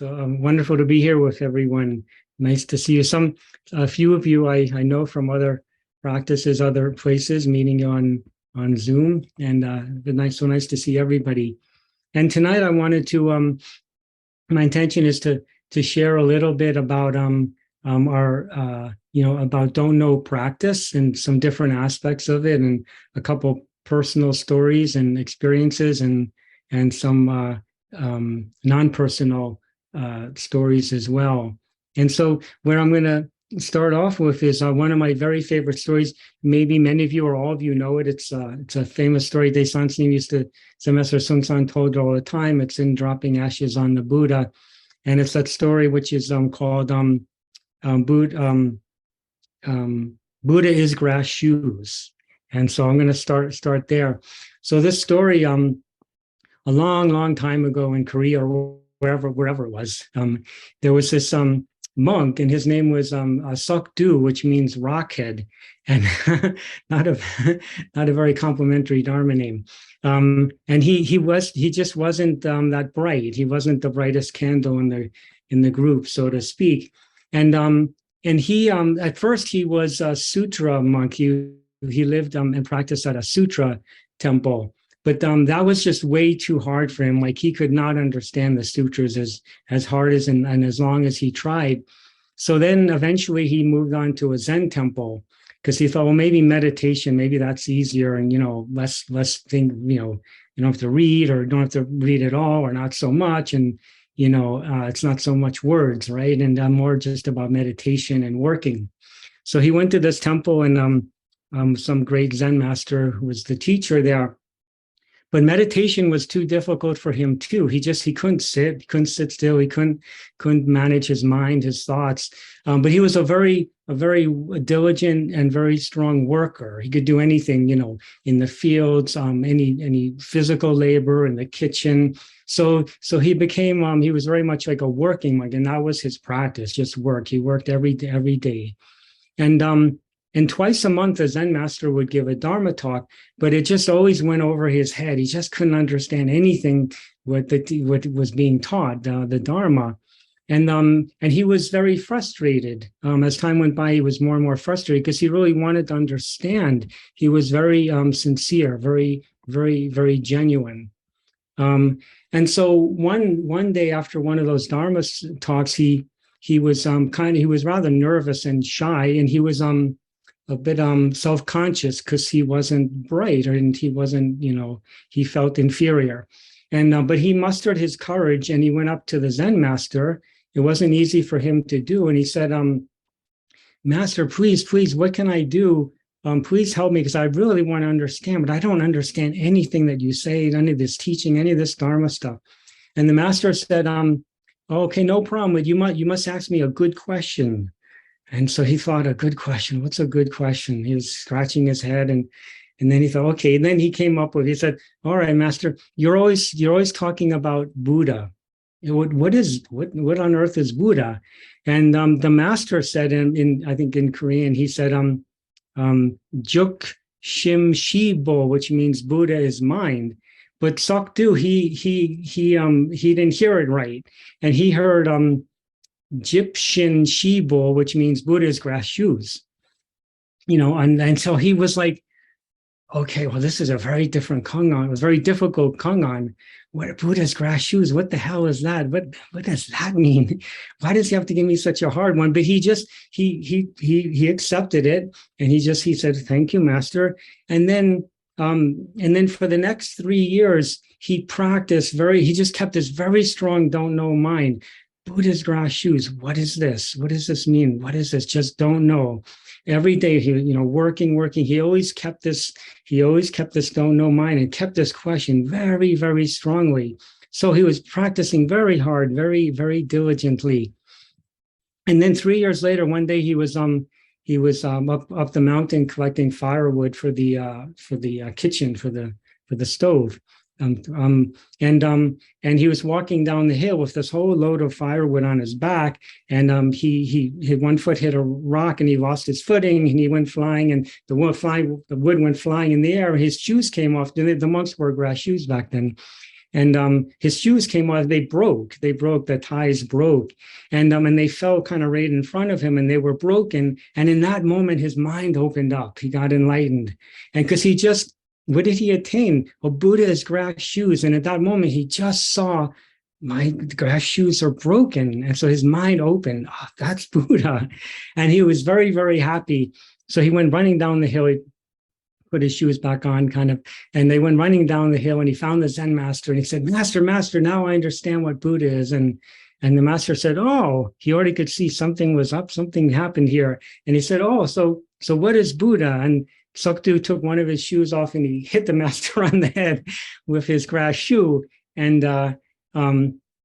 Wonderful to be here with everyone. Nice to see you. A few of you I know from other practices, other places, meeting on Zoom, and so nice to see everybody. And tonight I wanted to my intention is to share a little bit about our about don't know practice and some different aspects of it, and a couple personal stories and experiences, and some non-personal stories as well. And so where I'm going to start off with is one of my very favorite stories. Maybe many of you or all of you know it. It's a famous story. Zen Master Bon Soeng told all the time. It's in Dropping Ashes on the Buddha. And it's that story which is called Buddha is Grass Shoes. And so I'm going to start there. So this story, a long time ago in Korea, or wherever it was, there was this monk, and his name was Sok-du, which means rockhead, and not a very complimentary Dharma name. And he just wasn't that bright. He wasn't the brightest candle in the group, so to speak. And he at first he was a sutra monk. He lived and practiced at a sutra temple. But that was just way too hard for him. Like, he could not understand the sutras as hard as and as long as he tried. So then eventually he moved on to a Zen temple, because he thought, well, maybe meditation, maybe that's easier, and less thing, you don't have to read, or don't have to read at all, or not so much, and it's not so much words, right? And more just about meditation and working. So he went to this temple, and some great Zen master who was the teacher there. But meditation was too difficult for him too. He couldn't sit still. He couldn't manage his mind, his thoughts. But he was a very diligent and very strong worker. He could do anything, in the fields, any physical labor in the kitchen. So he became, he was very much like a working monk, and that was his practice, just work. He worked every day. And twice a month, a Zen master would give a Dharma talk, but it just always went over his head. He just couldn't understand anything what was being taught, the Dharma. And he was very frustrated. As time went by, he was more and more frustrated, because he really wanted to understand. He was very sincere, very, very, very genuine. And so one day after one of those Dharma talks, he was he was rather nervous and shy, and he was a bit self-conscious, because he wasn't bright, and he wasn't, he felt inferior. And but he mustered his courage, and he went up to the Zen master. It wasn't easy for him to do, and he said, Master, please, what can I do? Please help me, because I really want to understand, but I don't understand anything that you say, any of this teaching, any of this Dharma stuff. And the master said, okay, no problem, but you must ask me a good question. And so he thought, a good question. What's a good question? He was scratching his head, and then he thought, okay. And then he came up with, he said, all right, Master, you're always talking about Buddha. What on earth is Buddha? And the master said I think in Korean, he said, Juk Shim Shibo, which means Buddha is mind. But Sok-du, he didn't hear it right, and he heard Gyptian Shibo, which means Buddha's grass shoes, and so he was like, okay, well, this is a very different Kangan. It was very difficult Kangan. What, Buddha's grass shoes? What the hell is that? What does that mean? Why does he have to give me such a hard one? But he just he accepted it, and he said, thank you, Master. And then for the next 3 years, he practiced he just kept this very strong don't know mind. Buddha's grass shoes. What is this? What does this mean? What is this? Just don't know. Every day he, working. He always kept this don't know mind, and kept this question very, very strongly. So he was practicing very hard, very, very diligently. And then 3 years later, one day he was up the mountain collecting firewood for the kitchen, for the stove. And he was walking down the hill with this whole load of firewood on his back, and he one foot hit a rock, and he lost his footing, and he went flying, and the wood went flying in the air, and his shoes came off. The monks wore grass shoes back then, and his shoes came off. They broke. The ties broke, and they fell kind of right in front of him, and they were broken. And in that moment, his mind opened up. He got enlightened, and because he just, what did he attain? Well, Buddha is grass shoes, and at that moment, he just saw, my grass shoes are broken, and so his mind opened. Oh, that's Buddha, and he was very, very happy. So he went running down the hill. He put his shoes back on, kind of, and they went running down the hill, and he found the Zen master, and he said, Master, now I understand what Buddha is. And the master said, oh, he already could see something was up, something happened here. And he said, oh, so what is Buddha? And Sukdu took one of his shoes off, and he hit the master on the head with his grass shoe. And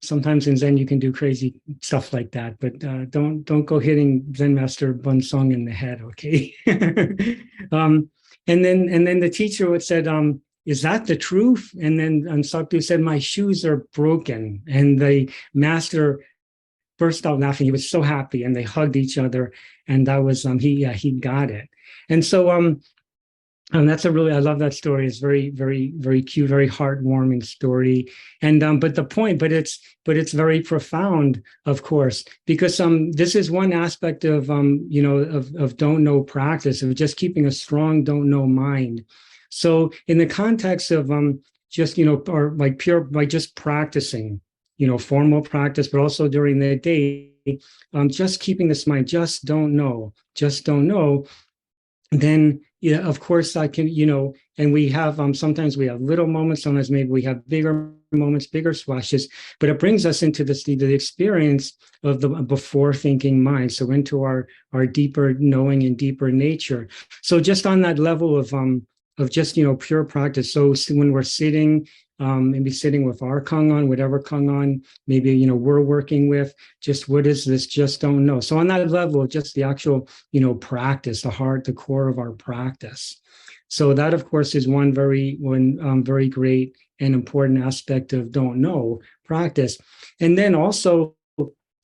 sometimes in Zen you can do crazy stuff like that, but don't go hitting Zen Master Bon Soeng in the head, okay? And then the teacher would said, is that the truth? And then Sukdu said, my shoes are broken. And the master burst out laughing. He was so happy, and they hugged each other. And that was, he got it. And so, that's I love that story. It's very, very, very cute, very heartwarming story. And, but it's very profound, of course, because, this is one aspect of, of don't know practice, of just keeping a strong don't know mind. So in the context of, just, or like just practicing, formal practice, but also during the day, just keeping this mind, just don't know, then, yeah, of course I can, and we have, sometimes we have little moments, sometimes maybe we have bigger moments, bigger splashes, but it brings us into the experience of the before thinking mind. So into our deeper knowing and deeper nature. So just on that level of just, pure practice. So when we're sitting, maybe sitting with our Kangon, whatever Kangon, maybe, we're working with, just what is this? Just don't know. So on that level, just the actual, practice, the heart, the core of our practice. So that, of course, is one very great and important aspect of don't know practice. And then also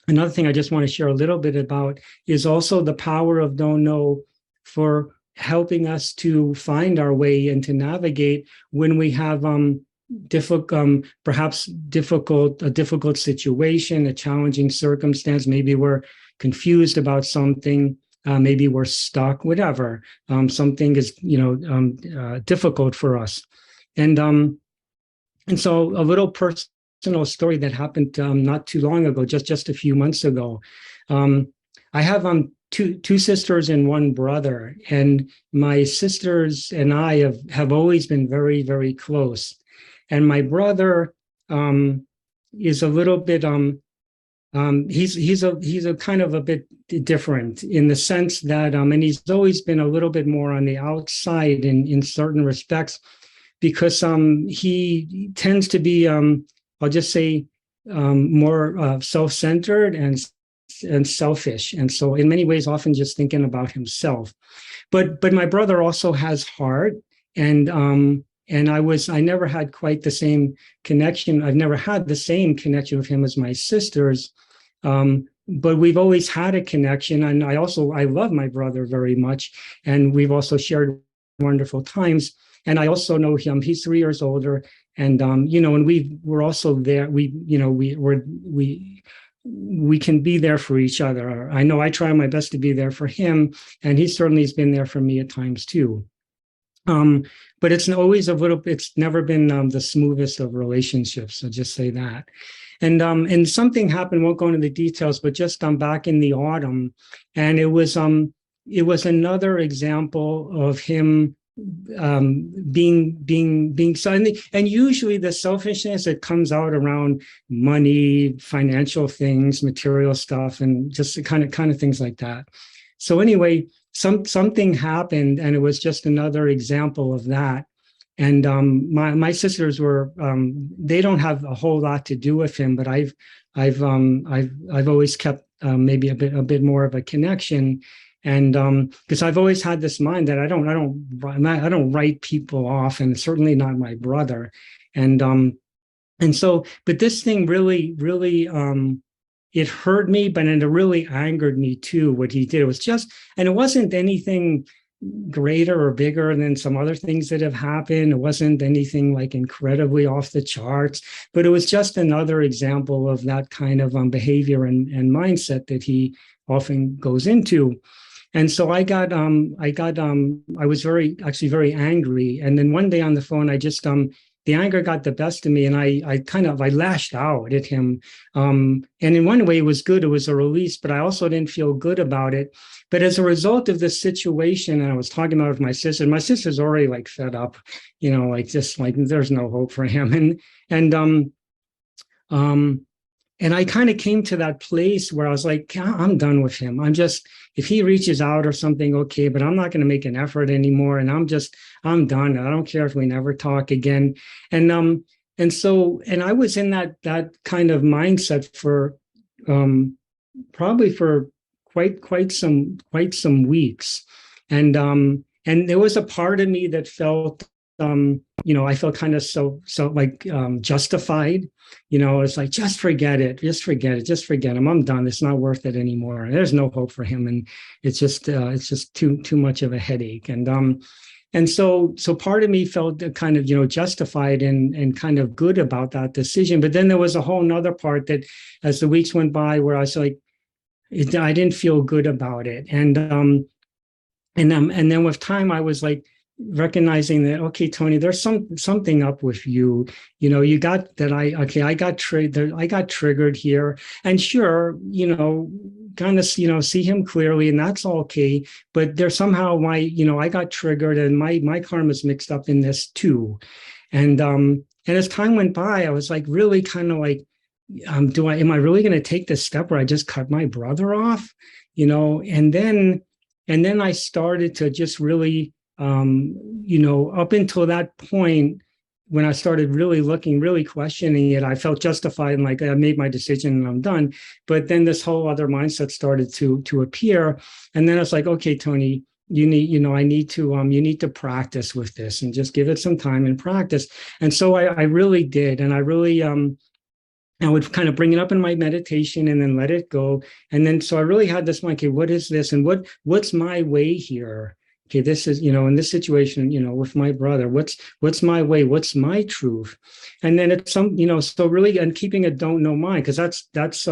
another thing I just want to share a little bit about is also the power of don't know for helping us to find our way and to navigate when we have perhaps a difficult situation, a challenging circumstance. Maybe we're confused about something, maybe we're stuck, whatever. Something is, difficult for us. And so a little personal story that happened not too long ago, just a few months ago. I have two sisters and one brother, and my sisters and I have always been very, very close. And my brother is a little bit he's a kind of a bit different in the sense that and he's always been a little bit more on the outside in certain respects, because he tends to be I'll just say more self-centered and selfish, and so in many ways often just thinking about himself. But my brother also has heart, and I never had quite the same connection. I've never had the same connection with him as my sisters, but we've always had a connection. And I love my brother very much, and we've also shared wonderful times. And I also know him. He's 3 years older, and and we're also there. We can be there for each other. I know I try my best to be there for him, and he certainly has been there for me at times too. But it's always it's never been the smoothest of relationships. So just say that. And something happened, won't go into the details, but just back in the autumn, and it was another example of him being so, and usually the selfishness that comes out around money, financial things, material stuff, and just kind of things like that. So anyway, something happened, and it was just another example of that. And my sisters were they don't have a whole lot to do with him, but I've always kept maybe a bit more of a connection. And because I've always had this mind that I don't write people off, and certainly not my brother. And so, but this thing really it hurt me, but it really angered me too, what he did. It was just, and it wasn't anything greater or bigger than some other things that have happened. It wasn't anything like incredibly off the charts, but it was just another example of that kind of behavior and mindset that he often goes into. And so I was very angry. And then one day on the phone, the anger got the best of me, and I lashed out at him. And in one way, it was good. It was a release, but I also didn't feel good about it. But as a result of this situation, and I was talking about it with my sister's already like fed up, like just like there's no hope for him. And I kind of came to that place where I was like, I'm done with him. If he reaches out or something, okay, but I'm not going to make an effort anymore. And I'm done. I don't care if we never talk again. And I was in that kind of mindset for probably for quite some weeks. And there was a part of me that felt, I felt kind of so like justified. It's like, just forget it, just forget him. I'm done. It's not worth it anymore. There's no hope for him, and it's just too much of a headache. And so part of me felt kind of justified and kind of good about that decision. But then there was a whole nother part that, as the weeks went by, where I was like, I didn't feel good about it, and then with time, I was like, recognizing that, okay, Tony, there's something up with you. You got that. I got triggered here, and sure, kind of, see him clearly, and that's okay. But there's somehow I got triggered, and my karma's mixed up in this too. And as time went by, I was like, really kind of like, am I really going to take this step where I just cut my brother off? And then I started to just really, up until that point, when I started really looking, really questioning it, I felt justified and like I made my decision and I'm done. But then this whole other mindset started to appear. And then it's like, okay, Tony, you need to practice with this and just give it some time and practice. And so I really did. And I really, I would kind of bring it up in my meditation and then let it go. And then, so I really had this mind, okay, what is this? And what's my way here? Okay, this is, in this situation, with my brother, what's my way? What's my truth? And then it's so really, and keeping a don't know mind, because that's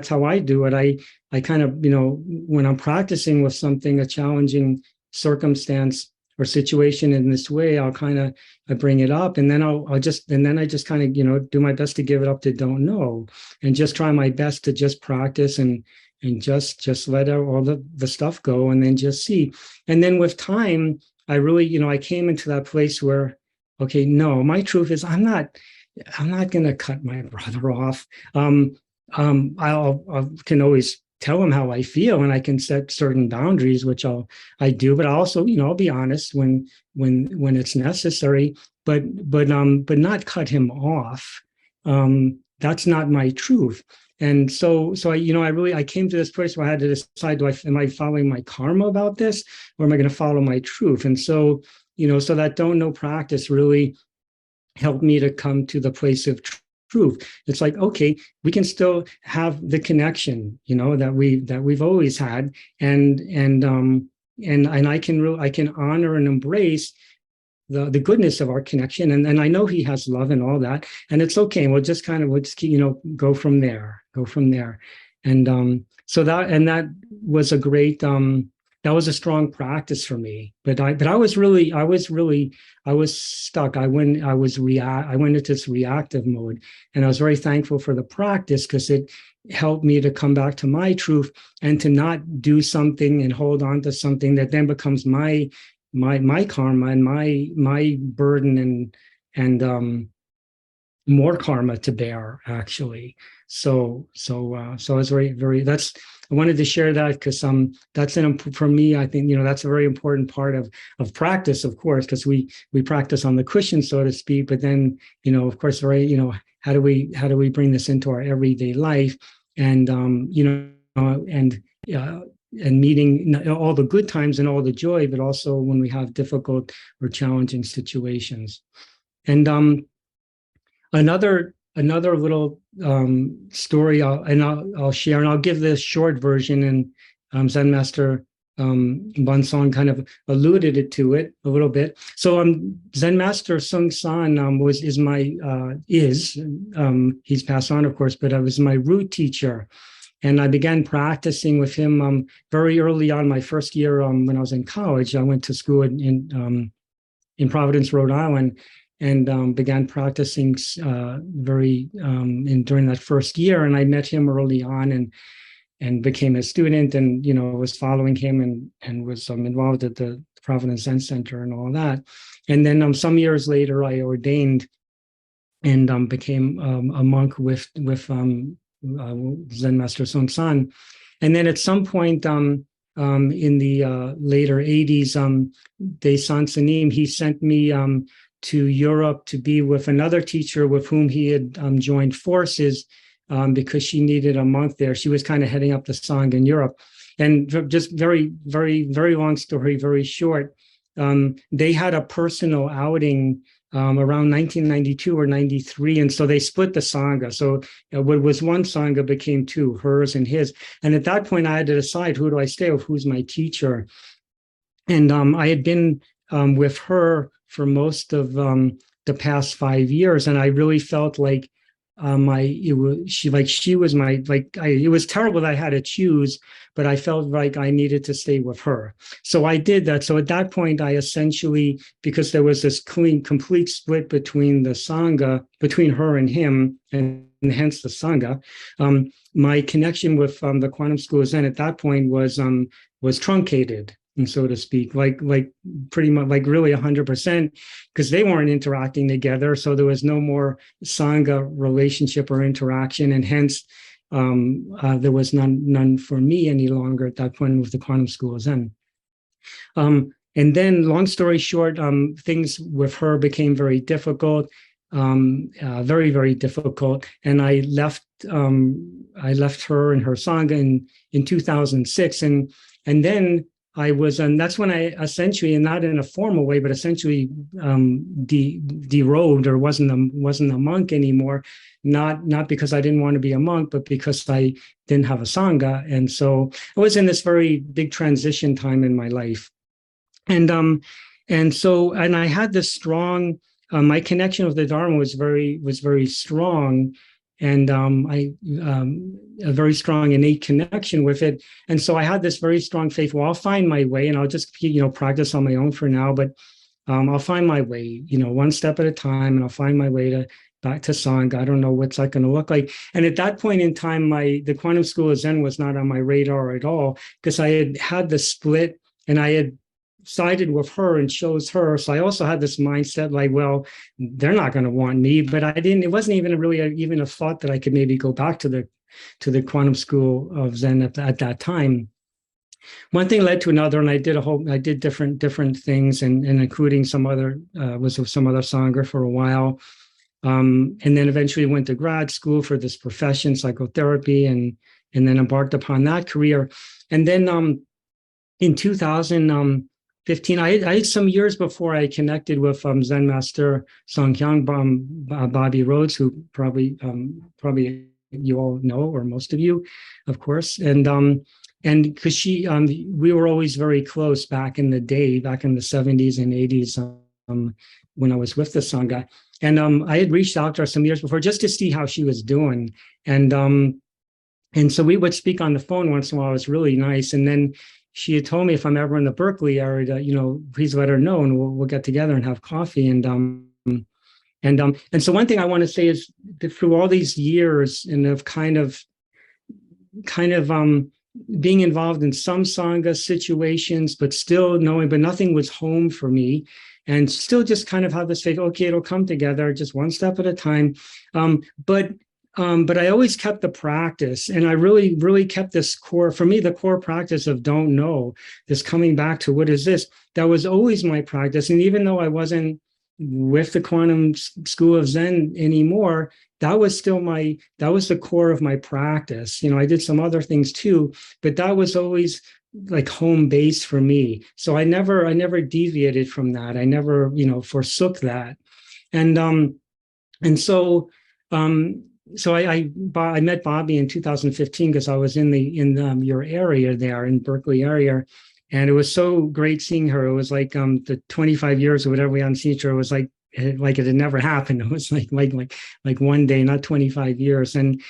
how I do it. I kind of, when I'm practicing with something, a challenging circumstance or situation in this way, I bring it up, and then I just kind of, do my best to give it up to don't know, and just try my best to just practice and just let all the stuff go, and then just see. And then with time, I really, I came into that place where, okay, no, my truth is I'm not going to cut my brother off. I can always tell him how I feel, and I can set certain boundaries, which I do, but I also, I'll be honest when it's necessary, but not cut him off. That's not my truth. And so I came to this place where I had to decide, am I following my karma about this, or am I going to follow my truth? And so, so that don't know practice really helped me to come to the place of truth. It's like, okay, we can still have the connection, that we've always had, and I can honor and embrace the goodness of our connection, and I know he has love and all that, and it's okay. We'll just keep, go from there, and so that was a great, that was a strong practice for me. But I was stuck. I went into this reactive mode, and I was very thankful for the practice, because it helped me to come back to my truth and to not do something and hold on to something that then becomes my karma and my burden and more karma to bear, actually. So I was very I wanted to share that, because that's for me, I think, that's a very important part of practice, of course, because we practice on the cushion, so to speak, but then, of course, how do we bring this into our everyday life, and and meeting all the good times and all the joy, but also when we have difficult or challenging situations. And another little story I'll share, and I'll give this short version in Zen Master Bon Soeng kind of alluded to it a little bit. So Zen Master Sung San he's passed on, of course, but I was my root teacher. And I began practicing with him very early on. My first year when I was in college, I went to school in Providence, Rhode Island, and began practicing during that first year. And I met him early on and became a student, and was following him and was involved at the Providence Zen Center and all that. And then some years later, I ordained and became a monk with Zen Master Sung San. And then at some point in the later 80s, Desan Sanim, he sent me to Europe to be with another teacher with whom he had joined forces because she needed a monk there. She was kind of heading up the Sangha in Europe. And just very, very, very long story, very short, they had a personal outing around 1992 or 93. And so they split the Sangha. So what was one Sangha became two, hers and his. And at that point, I had to decide, who do I stay with? Who's my teacher? And I had been with her for most of the past 5 years. And I really felt like it was terrible that I had to choose, but I felt like I needed to stay with her. So I did that. So at that point, I essentially, because there was this complete split between the Sangha, between her and him, and hence the Sangha, my connection with the Quantum School of Zen at that point was truncated, and so to speak, like pretty much, like really 100%, because they weren't interacting together. So there was no more Sangha relationship or interaction. And hence there was none for me any longer at that point with the Quantum School of Zen. And then long story short, things with her became very difficult, very, very difficult. And I left her and her Sangha in 2006. And then and that's when I essentially, and not in a formal way, but essentially derobed, or wasn't a monk anymore, not because I didn't want to be a monk, but because I didn't have a Sangha. And so I was in this very big transition time in my life. And I had this strong, my connection with the Dharma was very strong. And a very strong innate connection with it. And so I had this very strong faith. Well, I'll find my way, and I'll just practice on my own for now. But I'll find my way, one step at a time, and I'll find my way back to Sangha. I don't know what's that going to look like. And at that point in time, the Quantum School of Zen was not on my radar at all, because I had the split, and I had sided with her and chose her. So I also had this mindset like, well, they're not going to want me, but it wasn't even really even a thought that I could maybe go back to the Quantum School of Zen at that time. One thing led to another, and I did different things, and including was with some other Sangha for a while. And then eventually went to grad school for this profession, psychotherapy, and then embarked upon that career. And then in 2015, I had some years before I connected with Zen Master Songkyang Bobby Rhodes, who probably you all know, or most of you, of course, and because we were always very close back in the day, back in the 70s and 80s, when I was with the Sangha, and I had reached out to her some years before just to see how she was doing, and so we would speak on the phone once in a while. It was really nice, and then she had told me if I'm ever in the Berkeley area, please let her know, and we'll get together and have coffee. And so one thing I want to say is that through all these years and of kind of being involved in some Sangha situations, but still knowing, but nothing was home for me, and still just kind of have this faith, okay, it'll come together, just one step at a time. But I always kept the practice, and I really, really kept this core, for me, the core practice of don't know, this coming back to what is this, that was always my practice. And even though I wasn't with the Quantum School of Zen anymore, that was the core of my practice. I did some other things too, but that was always like home base for me. So I never deviated from that. I never, forsook that. So I met Bobby in 2015 because I was in your area there in Berkeley area, And it was so great seeing her. It was like the 25 years or whatever we hadn't seen each other, it was like it had never happened. It was like one day, not 25 years. And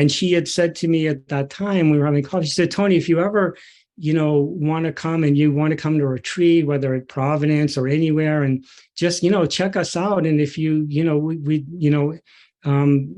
she had said to me at that time, we were having coffee, she said, Tony, if you ever, want to come and you want to come to a retreat, whether at Providence or anywhere, and just, check us out. And if you,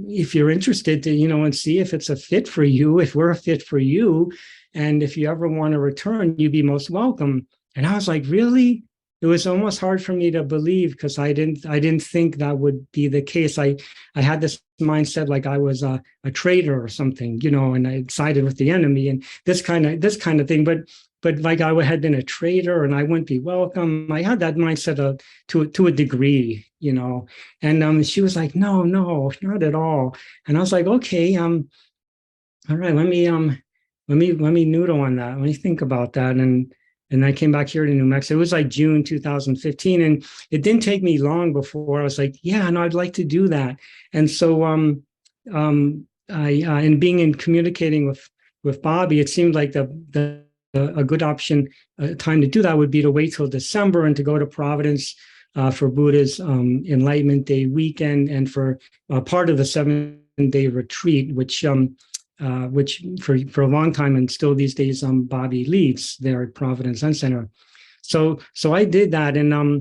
if you're interested to, and see if it's a fit for you, if we're a fit for you, and if you ever want to return, you'd be most welcome. And I was like, really? It was almost hard for me to believe, because I didn't think that would be the case. I had this mindset like I was a traitor or something, and I sided with the enemy and this kind of thing. But like I had been a traitor and I wouldn't be welcome. I had that mindset to a degree, And she was like, no, not at all. And I was like, okay, all right, let me noodle on that. Let me think about that. And I came back here to New Mexico. It was like June 2015. And it didn't take me long before I was like, yeah, no, I'd like to do that. And so and being in communicating with Bobby, it seemed like a good option, time to do that would be to wait till December and to go to Providence for Buddha's Enlightenment Day weekend and for part of the 7-day retreat, which for a long time and still these days, Bobby leads there at Providence Zen Center. So I did that, and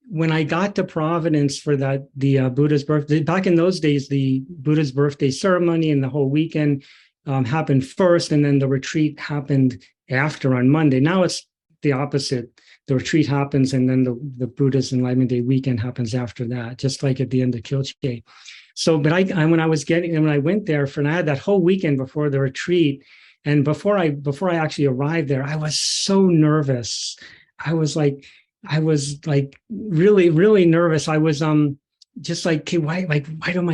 when I got to Providence for the Buddha's birthday, back in those days, the Buddha's birthday ceremony and the whole weekend happened first, and then the retreat happened after on Monday. Now it's the opposite. The retreat happens, and then the Buddha's Enlightenment Day weekend happens after that, just like at the end of Kilche. So, but when I went there and I had that whole weekend before the retreat, and before I actually arrived there, I was so nervous. I was like really, really nervous. I was just like, okay, what am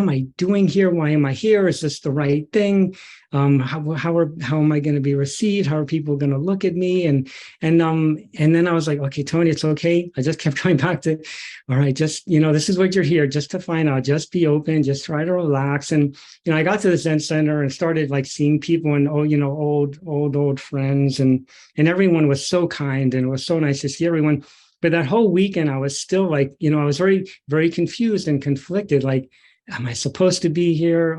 I doing here? Why am I here? Is this the right thing? How am I going to be received? How are people going to look at me? And then I was like, okay, Tony, it's okay. I just kept going back to, all right, just, this is what you're here just to find out, just be open, just try to relax. And, I got to the Zen Center and started like seeing people and, old friends, and everyone was so kind, and it was so nice to see everyone. But that whole weekend, I was still like, I was very, very confused and conflicted. Like, am I supposed to be here?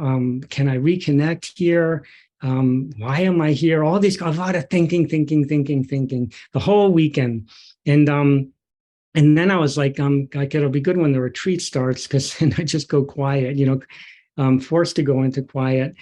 Can I reconnect here? Why am I here? A lot of thinking the whole weekend. And then I was like, it'll be good when the retreat starts, because then I just go quiet, forced to go into quiet.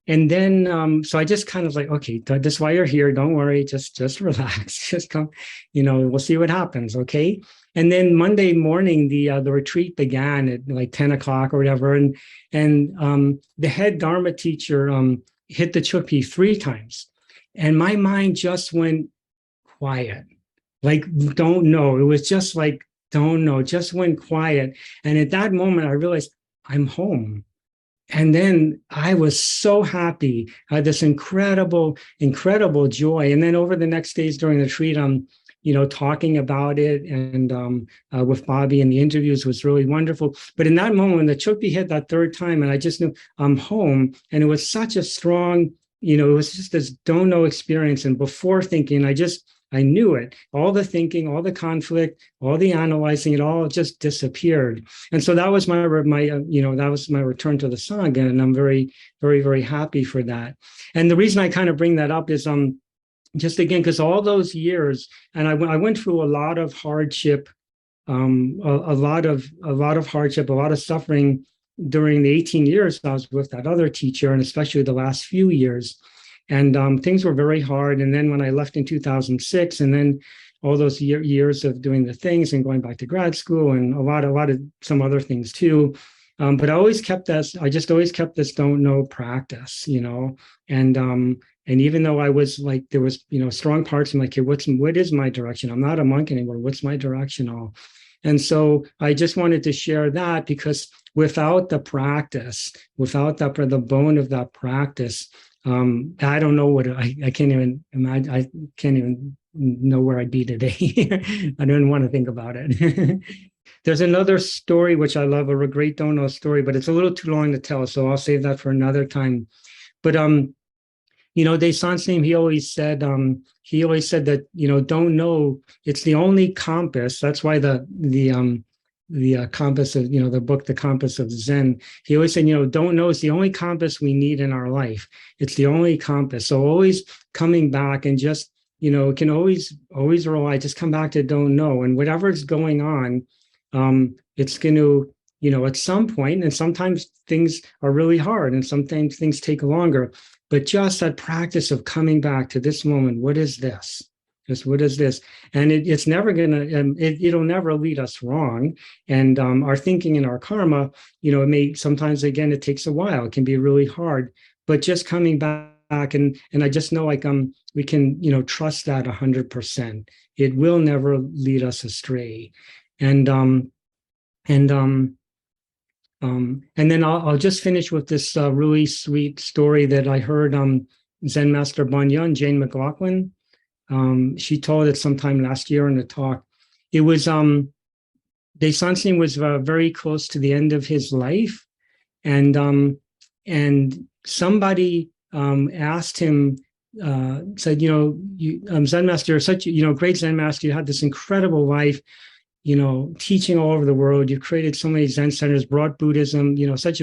And then, so I just kind of like, okay, this is why you're here. Don't worry. Just relax. Just come, we'll see what happens. Okay. And then Monday morning, the retreat began at like 10 o'clock or whatever. And the head Dharma teacher hit the chukpi 3 times. And my mind just went quiet. Like, don't know. It was just like, don't know, just went quiet. And at that moment, I realized I'm home. And then I was so happy. I had this incredible, incredible joy. And then over the next days during the retreat, talking about it and with Bobby and the interviews was really wonderful. But in that moment, when the chukpi hit that 3rd time, and I just knew I'm home, and it was such a strong, it was just this don't know experience. And before thinking, I knew it. All the thinking, all the conflict, all the analyzing, it all just disappeared. And so that was my that was my return to the Sangha, and I'm very, very, very happy for that. And the reason I kind of bring that up is just again, because all those years, and I went through a lot of hardship, a lot of hardship, a lot of suffering during the 18 years I was with that other teacher, and especially the last few years. And things were very hard. And then when I left in 2006, and then all those years of doing the things and going back to grad school, and a lot of some other things too. But I always kept this. I just always kept this don't know practice, And even though I was like, there was strong parts. I'm like, hey, what is my direction? I'm not a monk anymore. What's my direction all? And so I just wanted to share that, because without the practice, without the bone of that practice, I don't know what I can't even imagine. I can't even know where I'd be today. I don't want to think about it. There's another story which I love, a great don't know story, but it's a little too long to tell, so I'll save that for another time. But Daishan's name, he always said that, don't know, it's the only compass. That's why the compass of, the book, The Compass of Zen. He always said, don't know is the only compass we need in our life. It's the only compass. So always coming back and just, can always rely, just come back to don't know. And whatever's going on, it's going to, at some point, and sometimes things are really hard and sometimes things take longer, but just that practice of coming back to this moment. What is this? Just what is this? And it's never gonna, it'll never lead us wrong. And our thinking and our karma, it may sometimes, again, it takes a while. It can be really hard, but just coming back and I just know we can, trust that 100%. It will never lead us astray. And then I'll just finish with this really sweet story that I heard Zen Master Bon Soeng, Jane McLaughlin. She told it sometime last year in a talk. It was Daishansin was very close to the end of his life, and somebody asked him, said, Zen Master, you're such great Zen Master. You had this incredible life. Teaching all over the world. You've created so many Zen centers, brought Buddhism, you're such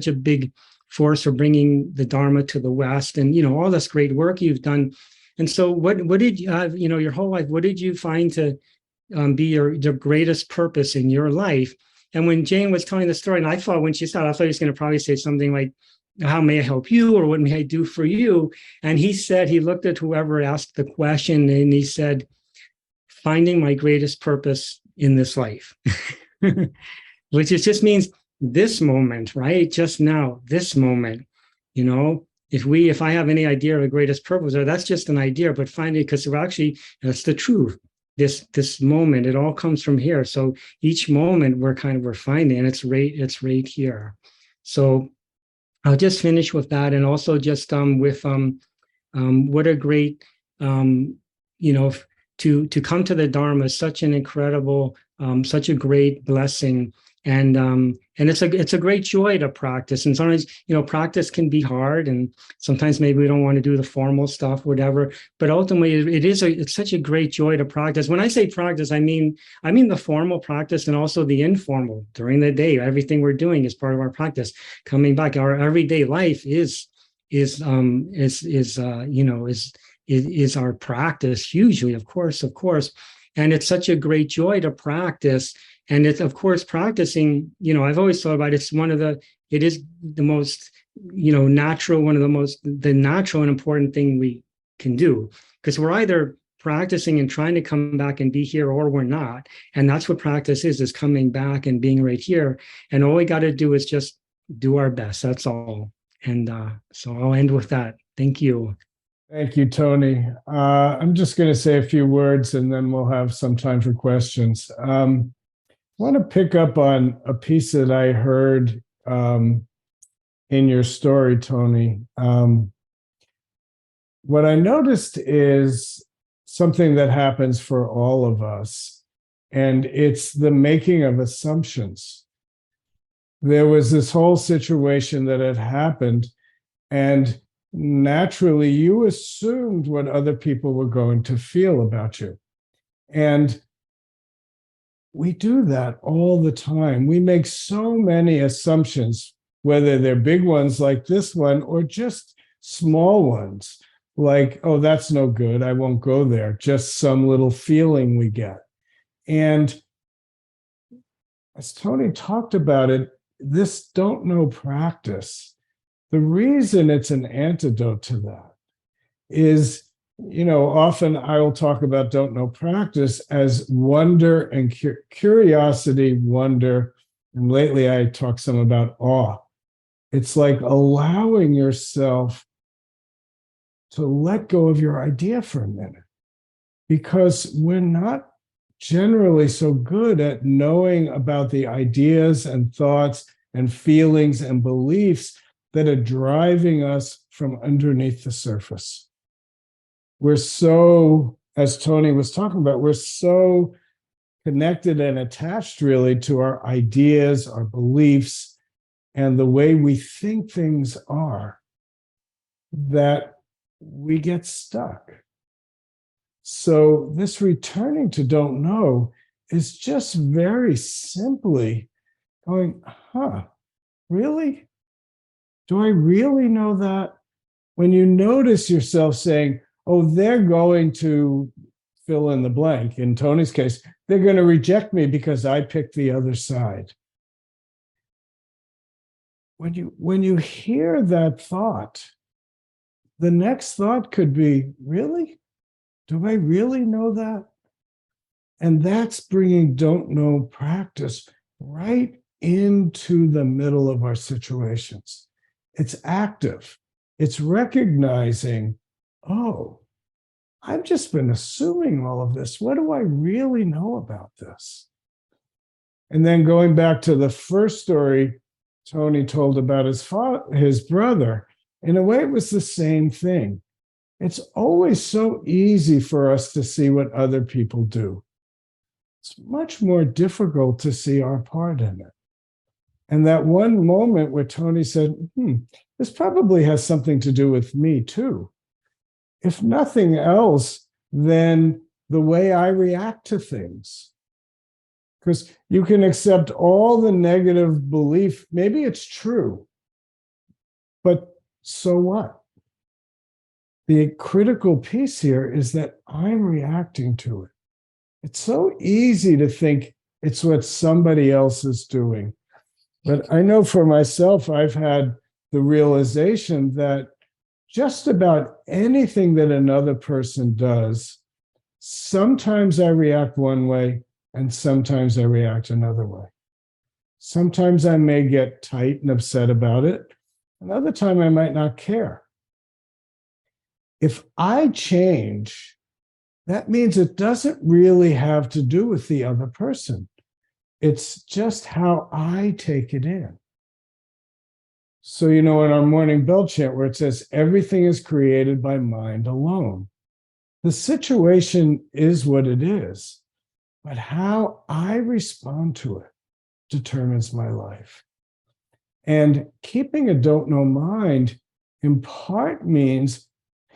a big force for bringing the Dharma to the West, and, all this great work you've done. And so what did you have, your whole life, what did you find to be your greatest purpose in your life? And when Jane was telling the story, and I thought when she started, I thought he was going to probably say something like, how may I help you? Or what may I do for you? And he said, he looked at whoever asked the question and he said, finding my greatest purpose in this life, which just means this moment, right? Just now, this moment, if I have any idea of the greatest purpose, or that's just an idea, but finding, because actually that's the truth. This moment, it all comes from here. So each moment we're finding, and it's right here. So I'll just finish with that, and also just with what a great to come to the Dharma is such an incredible, such a great blessing. And it's a great joy to practice. And sometimes, practice can be hard, and sometimes maybe we don't want to do the formal stuff, whatever. But ultimately, it's such a great joy to practice. When I say practice, I mean the formal practice and also the informal during the day. Everything we're doing is part of our practice. Coming back, our everyday life is our practice hugely, of course. And it's such a great joy to practice. And it's, of course, practicing, I've always thought about it is the most, natural, the natural and important thing we can do, because we're either practicing and trying to come back and be here, or we're not. And that's what practice is coming back and being right here. And all we got to do is just do our best. That's all. And so I'll end with that. Thank you. Thank you, Tony. I'm just going to say a few words and then we'll have some time for questions. I want to pick up on a piece that I heard in your story, Tony. What I noticed is something that happens for all of us, and it's the making of assumptions. There was this whole situation that had happened, and naturally you assumed what other people were going to feel about you. And we do that all the time. We make so many assumptions, whether they're big ones like this one or just small ones, like, oh, that's no good, I won't go there, just some little feeling we get. And as Tony talked about it, this don't know practice, the reason it's an antidote to that is, often I will talk about don't know practice as wonder and curiosity, wonder, and lately I talk some about awe. It's like allowing yourself to let go of your idea for a minute, because we're not generally so good at knowing about the ideas and thoughts and feelings and beliefs that are driving us from underneath the surface. We're so, as Tony was talking about, we're so connected and attached really to our ideas, our beliefs, and the way we think things are, that we get stuck. So this returning to don't know is just very simply going, really? Do I really know that? When you notice yourself saying, oh, they're going to fill in the blank. In Tony's case, they're going to reject me because I picked the other side. When you hear that thought, the next thought could be, really? Do I really know that? And that's bringing don't know practice right into the middle of our situations. It's active. It's recognizing, oh, I've just been assuming all of this. What do I really know about this? And then going back to the first story Tony told about his brother, in a way, it was the same thing. It's always so easy for us to see what other people do. It's much more difficult to see our part in it. And that one moment where Tony said, this probably has something to do with me too. If nothing else, then the way I react to things. Because you can accept all the negative belief. Maybe it's true, but so what? The critical piece here is that I'm reacting to it. It's so easy to think it's what somebody else is doing. But I know for myself, I've had the realization that just about anything that another person does, sometimes I react one way and sometimes I react another way. Sometimes I may get tight and upset about it. Another time I might not care. If I change, that means it doesn't really have to do with the other person. It's just how I take it in. So, in our morning bell chant where it says, everything is created by mind alone. The situation is what it is, but how I respond to it determines my life. And keeping a don't know mind in part means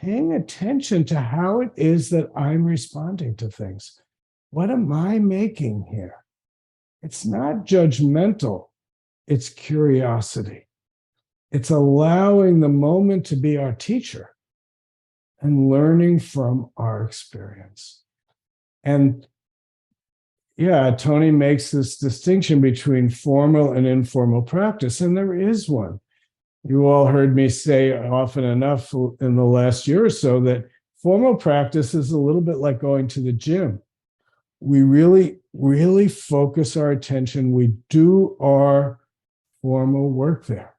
paying attention to how it is that I'm responding to things. What am I making here? It's not judgmental, it's curiosity. It's allowing the moment to be our teacher and learning from our experience. And Tony makes this distinction between formal and informal practice, and there is one. You all heard me say often enough in the last year or so that formal practice is a little bit like going to the gym. We really, really focus our attention. We do our formal work there.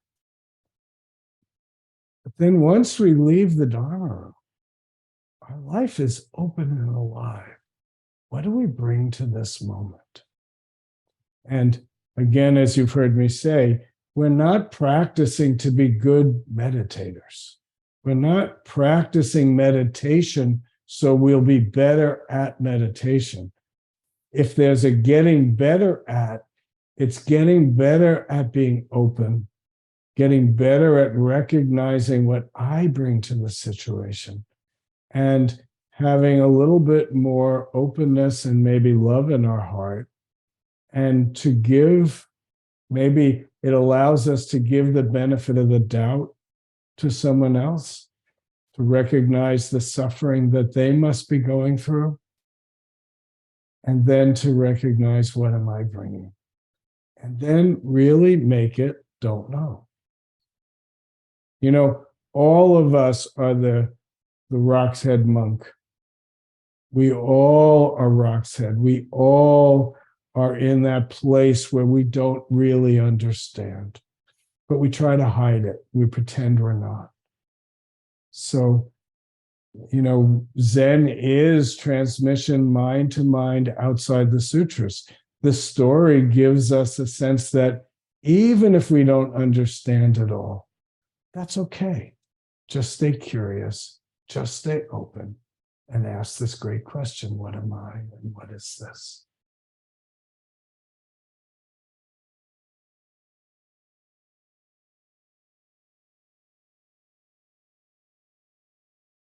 But then once we leave the Dharma room, our life is open and alive. What do we bring to this moment? And again, as you've heard me say, we're not practicing to be good meditators. We're not practicing meditation so we'll be better at meditation. If there's a getting better at, it's getting better at being open, getting better at recognizing what I bring to the situation, and having a little bit more openness and maybe love in our heart, and to give, maybe it allows us to give the benefit of the doubt to someone else, to recognize the suffering that they must be going through, and then to recognize what am I bringing, and then really make it don't know. All of us are the Rock's Head monk. We all are Rock's Head. We all are in that place where we don't really understand, but we try to hide it. We pretend we're not. So, Zen is transmission mind to mind outside the sutras. The story gives us a sense that even if we don't understand it all, that's okay. Just stay curious, just stay open, and ask this great question, what am I and what is this?